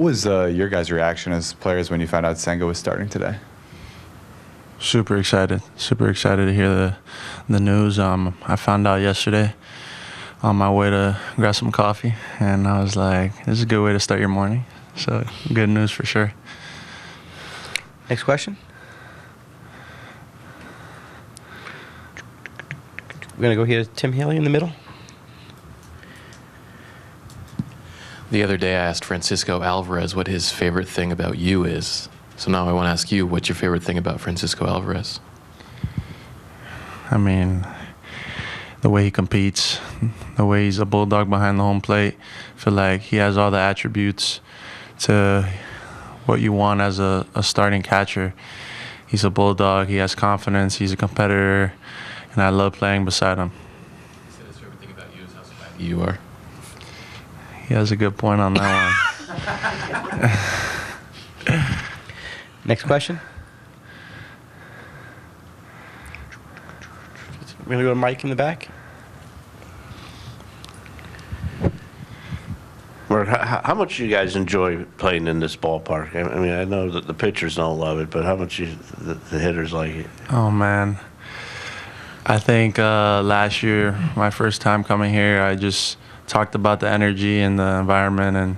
was your guys' reaction as players when you found out Senga was starting today? Super excited to hear the news. I found out yesterday on my way to grab some coffee, and I was like, this is a good way to start your morning. So good news for sure. Next question. We're going to go here to Tim Haley in the middle. The other day I asked Francisco Alvarez what his favorite thing about you is. So now I want to ask you, what's your favorite thing about Francisco Alvarez? I mean, the way he competes, the way he's a bulldog behind the home plate. I feel like he has all the attributes to what you want as a starting catcher. He's a bulldog, he has confidence, he's a competitor, and I love playing beside him. He said his favorite thing about you is how swaggy you are. He has a good point on that one. Next question. We're going to go to Mike in the back. How much do you guys enjoy playing in this ballpark? I mean, I know that the pitchers don't love it, but how much the hitters like it? Oh, man. I think last year, my first time coming here, I just talked about the energy and the environment, and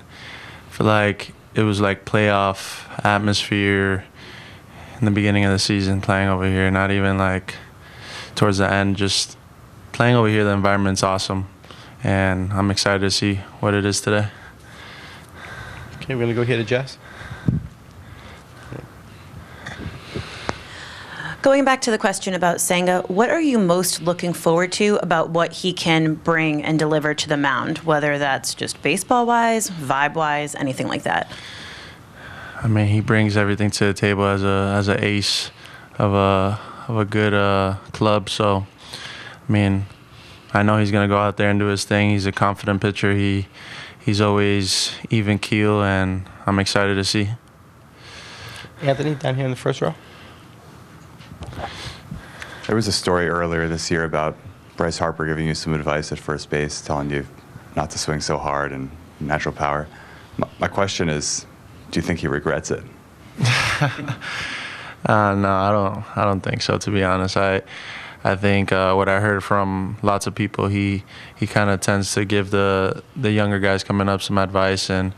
I feel like it was like playoff atmosphere in the beginning of the season playing over here, not even like towards the end. Just playing over here, the environment's awesome, and I'm excited to see what it is today. Okay, we're going to go here to Jess. Going back to the question about Senga, what are you most looking forward to about what he can bring and deliver to the mound, whether that's just baseball-wise, vibe-wise, anything like that? I mean, he brings everything to the table as a ace of a good club. So, I mean, I know he's going to go out there and do his thing. He's a confident pitcher. He's always even keel, and I'm excited to see. Anthony, down here in the first row. There was a story earlier this year about Bryce Harper giving you some advice at first base, telling you not to swing so hard and natural power. My question is, do you think he regrets it? No, I don't think so, to be honest. I think what I heard from lots of people, he kind of tends to give the younger guys coming up some advice, and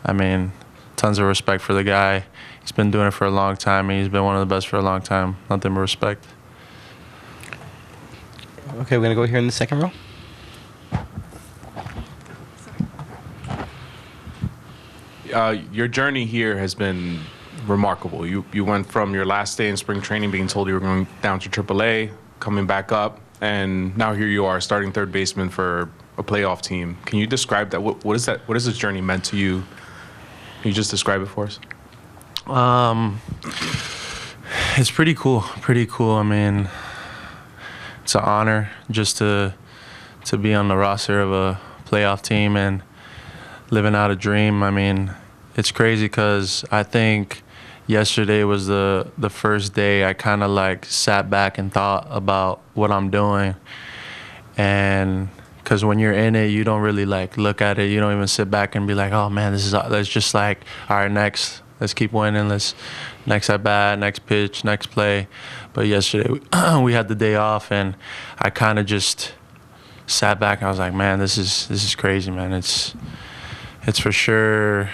I mean, tons of respect for the guy. He's been doing it for a long time, and he's been one of the best for a long time. Nothing but respect. Okay, we're going to go here in the second row. Your journey here has been remarkable. You went from your last day in spring training being told you were going down to AAA, coming back up, and now here you are starting third baseman for a playoff team. Can you describe that? What is that? What has this journey meant to you? Can you just describe it for us? It's pretty cool. I mean, it's an honor just to be on the roster of a playoff team and living out a dream. I mean, it's crazy because I think yesterday was the first day I kind of like sat back and thought about what I'm doing. And because when you're in it, you don't really like look at it. You don't even sit back and be like, oh man, let's just like, all right, let's keep winning. Next at bat, next pitch, next play. But yesterday we had the day off, and I kind of just sat back. And I was like, man, this is crazy, man. It's for sure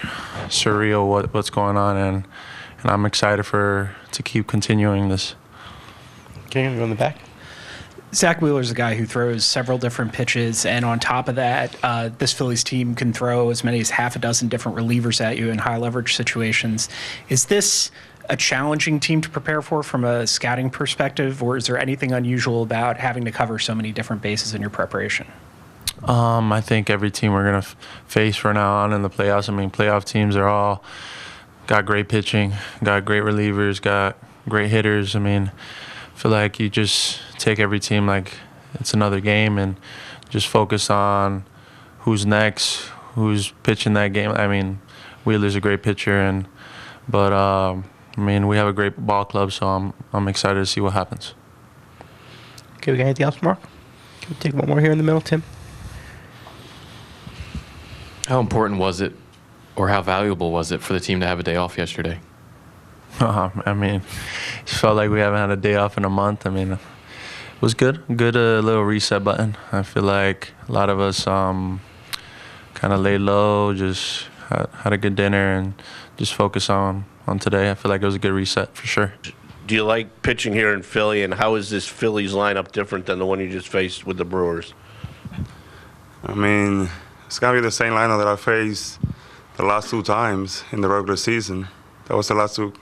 surreal what's going on, and I'm excited to keep continuing this. Okay, I'm going in the back. Zach Wheeler's a guy who throws several different pitches, and on top of that, this Phillies team can throw as many as half a dozen different relievers at you in high leverage situations. Is this a challenging team to prepare for from a scouting perspective, or is there anything unusual about having to cover so many different bases in your preparation? I think every team we're going to face from now on in the playoffs, I mean, playoff teams are all got great pitching, got great relievers, got great hitters. I mean, I feel like you just take every team like it's another game and just focus on who's next, who's pitching that game. I mean, Wheeler's a great pitcher, but I mean, we have a great ball club, so I'm excited to see what happens. Okay, we got anything else, Mark? Can we take one more here in the middle, Tim? How important was it Or how valuable was it for the team to have a day off yesterday? I mean, it felt like we haven't had a day off in a month. I mean, it was good. Good little reset button. I feel like a lot of us kind of laid low, just had a good dinner and just focus on today. I feel like it was a good reset for sure. Do you like pitching here in Philly, and how is this Phillies lineup different than the one you just faced with the Brewers? I mean, it's going to be the same lineup that I faced the last 2 times in the regular season. That was the last team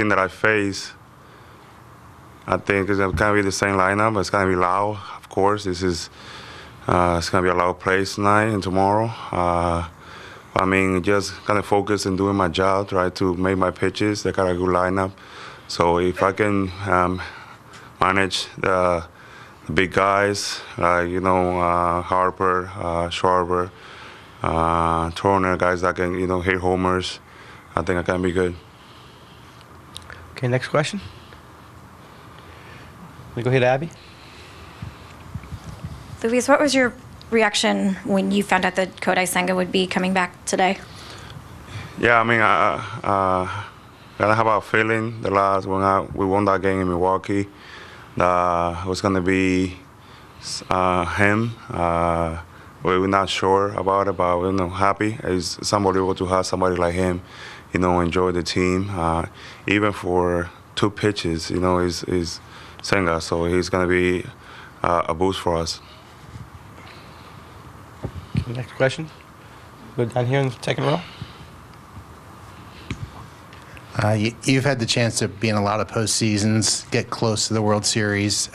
that I faced. I think it's going to be the same lineup. It's going to be loud, of course. It's going to be a loud place tonight and tomorrow. I mean, just kind of focus on doing my job, try to make my pitches. They got a good lineup. So if I can manage the big guys, Harper, Schwarber, Turner, guys that can, hit homers, I think I can be good. Okay, next question. We go ahead, Abby. Luis, what was your reaction when you found out that Kodai Senga would be coming back today? Yeah, I mean, I have a feeling when we won that game in Milwaukee that it was going to be him. We were not sure about it, but we're happy. It's unbelievable to have somebody like him, enjoy the team. Even for 2 pitches, is Senga, so he's going to be a boost for us. Okay, next question. Go down here in the second row. You've had the chance to be in a lot of postseasons, get close to the World Series.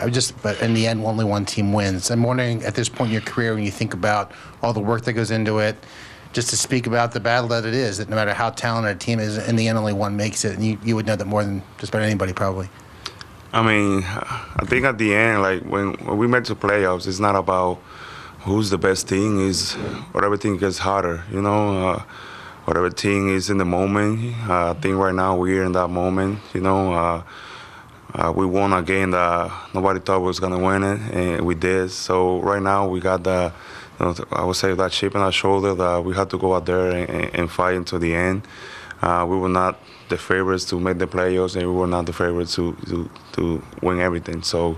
But in the end, only one team wins. I'm wondering, at this point in your career, when you think about all the work that goes into it, just to speak about the battle that it is, that no matter how talented a team is, in the end, only one makes it. And you would know that more than just about anybody, probably. I mean, I think at the end, like when we made the playoffs, it's not about who's the best team. Is whatever team gets harder, whatever team is in the moment. I think right now we're in that moment. We won a game that nobody thought was gonna win it, and we did. So right now we got I would say that chip on our shoulder that we had to go out there and fight until the end. We were not the favorites to make the playoffs, and we were not the favorites to win everything. So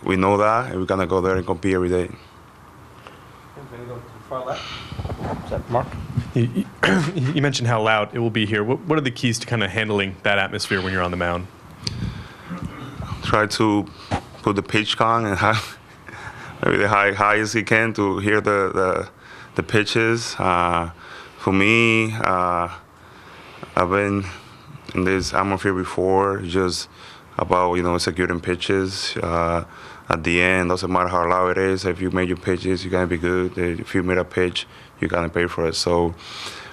we know that, and we're gonna go there and compete every day. I'm going to go to the far left. Is that Mark? You mentioned how loud it will be here. What are the keys to kind of handling that atmosphere when you're on the mound? Try to put the pitch count and have maybe the high as you can to hear the pitches. For me, I've been in this atmosphere before, just about executing pitches. At the end, doesn't matter how loud it is. If you make your pitches, you're gonna be good. If you made a pitch, you're gonna pay for it. So,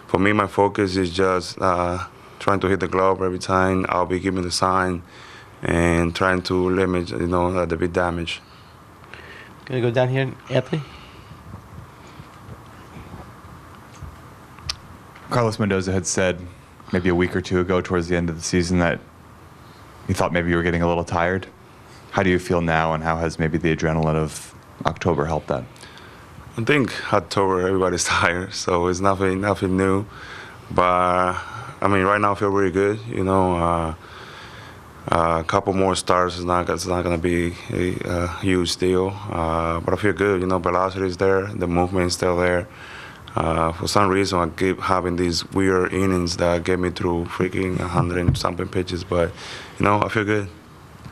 for me, my focus is just trying to hit the glove every time. I'll be giving the sign and trying to limit, the big damage. Gonna go down here, Anthony. Carlos Mendoza had said maybe a week or 2 ago towards the end of the season that he thought maybe you were getting a little tired. How do you feel now, and how has maybe the adrenaline of October helped that? I think October, everybody's tired, so it's nothing new. But, I mean, right now I feel really good. A couple more starts is not going to be a huge deal. But I feel good. Velocity is there. The movement is still there. For some reason, I keep having these weird innings that get me through freaking 100-something pitches. But, I feel good.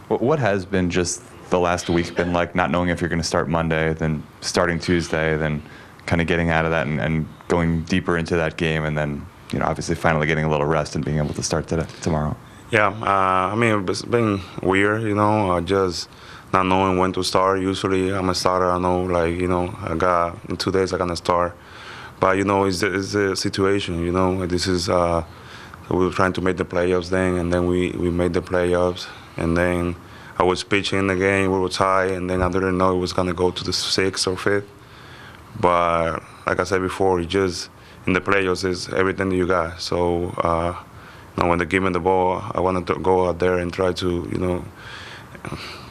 What has been just the last week been like, not knowing if you're going to start Monday, then starting Tuesday, then kind of getting out of that and going deeper into that game, and then, obviously finally getting a little rest and being able to start tomorrow? Yeah, I mean, it's been weird, just not knowing when to start. Usually I'm a starter. I know, in 2 days I'm going to start. But, it's a situation, This is, we were trying to make the playoffs then, and then we made the playoffs. And then I was pitching in the game, we were tied, and then I didn't know it was going to go to the 6th or 5th. But like I said before, it just, in the playoffs, is everything that you got. So, when they give me the ball, I want to go out there and try to,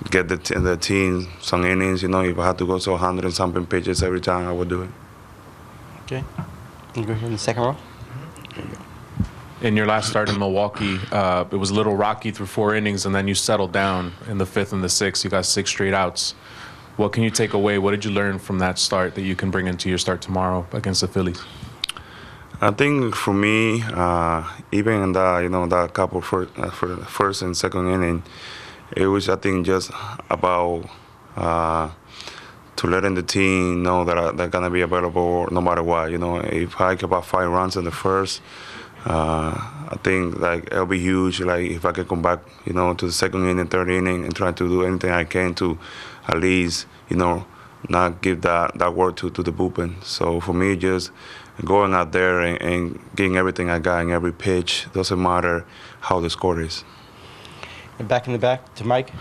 get the team some innings. If I had to go to 100-something pitches every time, I would do it. Okay. You go here in the second row. In your last start in Milwaukee, it was a little rocky through 4 innings, and then you settled down in the 5th and the 6th. You got 6 straight outs. What can you take away? What did you learn from that start that you can bring into your start tomorrow against the Phillies? I think for me, even in that couple for the first and second inning, it was, I think, just about to letting the team know that they're gonna be available no matter what. If I get about 5 runs in the first, I think like it'll be huge. Like if I can come back, to the second inning, third inning, and try to do anything I can to at least, not give that word to the bullpen. So for me, just going out there and getting everything I got in every pitch, doesn't matter how the score is. And back in the back to Mike.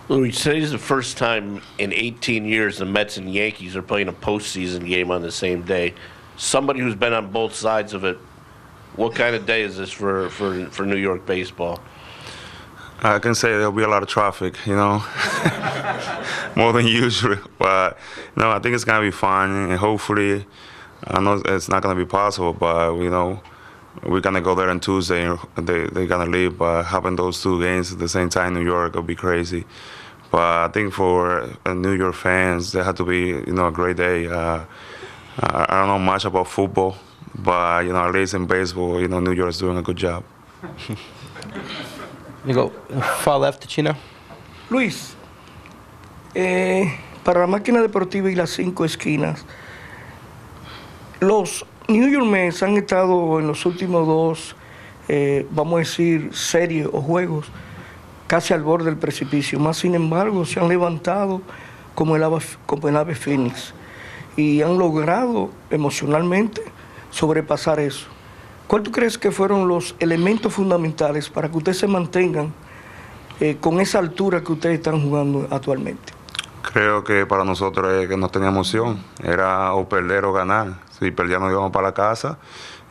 Luis, today's the first time in 18 years the Mets and Yankees are playing a postseason game on the same day. Somebody who's been on both sides of it, what kind of day is this for New York baseball? I can say there'll be a lot of traffic, more than usual. But I think it's gonna be fun, and hopefully, I know it's not gonna be possible, but we're gonna go there on Tuesday, and they're gonna leave. But having those 2 games at the same time in New York will be crazy. But I think for New York fans, they have to be a great day. I don't know much about football, but at least in baseball, New York's doing a good job. You go far left to Chino. Luis, para la máquina deportiva y las 5 esquinas, los New York Mets han estado en los últimos 2, vamos a decir, series o juegos casi al borde del precipicio. Más sin embargo, se han levantado como el ave fénix y han logrado emocionalmente sobrepasar eso. ¿Cuál tú crees que fueron los elementos fundamentales para que ustedes se mantengan con esa altura que ustedes están jugando actualmente? Creo que para nosotros es que no teníamos opción. Era o perder o ganar. Si perdíamos íbamos para la casa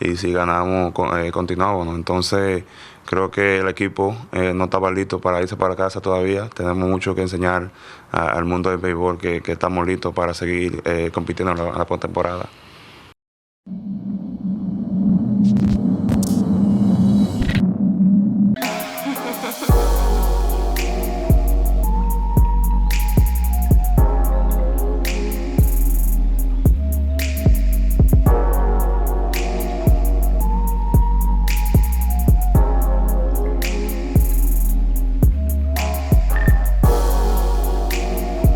y si ganamos continuábamos. Entonces creo que el equipo no estaba listo para irse para casa todavía. Tenemos mucho que enseñar al mundo del béisbol que estamos listos para seguir compitiendo en la postemporada.